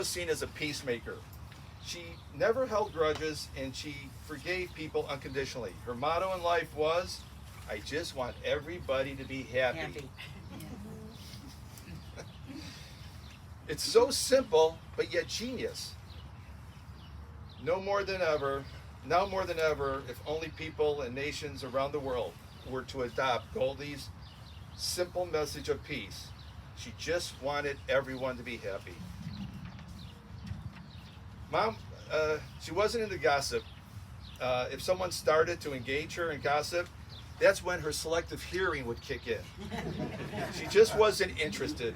was seen as a peacemaker. She never held grudges and she forgave people unconditionally. Her motto in life was, I just want everybody to be happy. It's so simple, but yet genius. No more than ever, now more than ever, if only people and nations around the world were to adopt Goldie's simple message of peace. She just wanted everyone to be happy. Mom, she wasn't into gossip. If someone started to engage her in gossip, that's when her selective hearing would kick in. She just wasn't interested.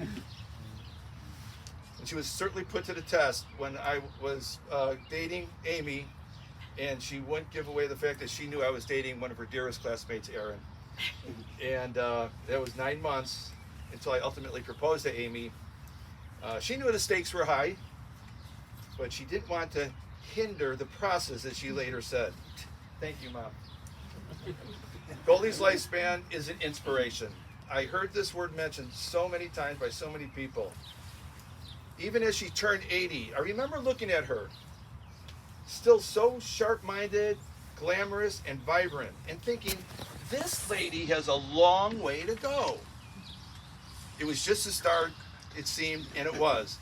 And she was certainly put to the test when I was dating Amy, and she wouldn't give away the fact that she knew I was dating one of her dearest classmates, Erin. And that was 9 months until I ultimately proposed to Amy. She knew the stakes were high, but she didn't want to hinder the process, as she later said. Thank you, Mom. Goldie's lifespan is an inspiration. I heard this word mentioned so many times by so many people. Even as she turned 80, I remember looking at her, still so sharp-minded, glamorous, and vibrant, and thinking, this lady has a long way to go. It was just a start, it seemed, and it was.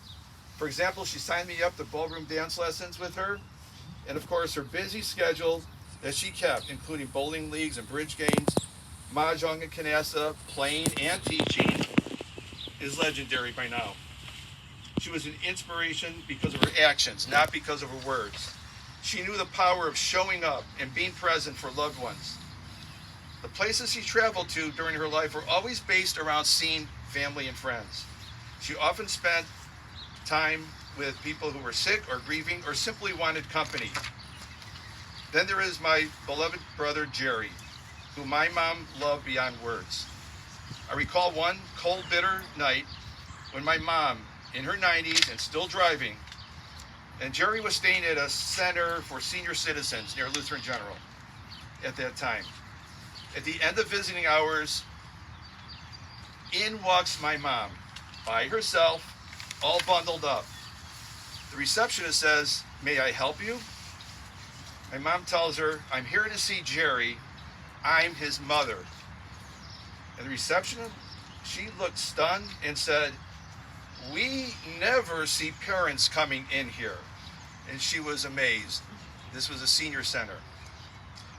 For example, she signed me up to ballroom dance lessons with her, and of course her busy schedule that she kept, including bowling leagues and bridge games, mahjong and canasta, playing and teaching, is legendary by now. She was an inspiration because of her actions, not because of her words. She knew the power of showing up and being present for loved ones. The places she traveled to during her life were always based around seeing family and friends. She often spent time with people who were sick or grieving or simply wanted company. Then there is my beloved brother Jerry, who my mom loved beyond words. I recall one cold, bitter night when my mom, in her 90s and still driving, and Jerry was staying at a center for senior citizens near Lutheran General at that time. At the end of visiting hours, in walks my mom, by herself, all bundled up. The receptionist says, "May I help you?" My mom tells her, "I'm here to see Jerry. I'm his mother." And the receptionist, she looked stunned and said, "We never see parents coming in here." And she was amazed. This was a senior center.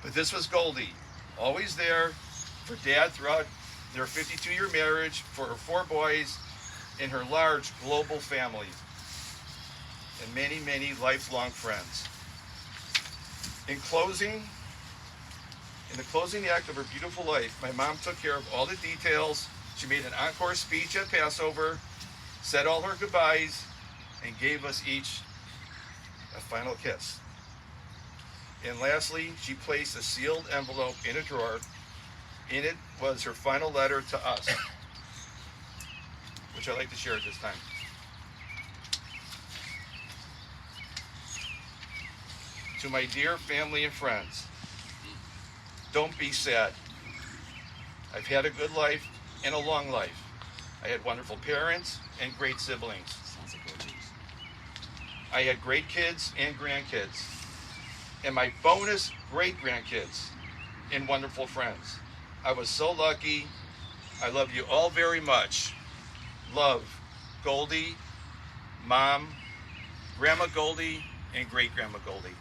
But this was Goldie, always there for Dad throughout their 52-year marriage, for her 4 boys, and her large global family, and many, many lifelong friends. In the closing act of her beautiful life, my mom took care of all the details. She made an encore speech at Passover, said all her goodbyes, and gave us each a final kiss. And lastly, she placed a sealed envelope in a drawer. In it was her final letter to us, which I'd like to share at this time. To my dear family and friends, don't be sad. I've had a good life and a long life. I had wonderful parents and great siblings. I had great kids and grandkids, and my bonus great-grandkids and wonderful friends. I was so lucky. I love you all very much. Love, Goldie, Mom, Grandma Goldie, and Great-Grandma Goldie.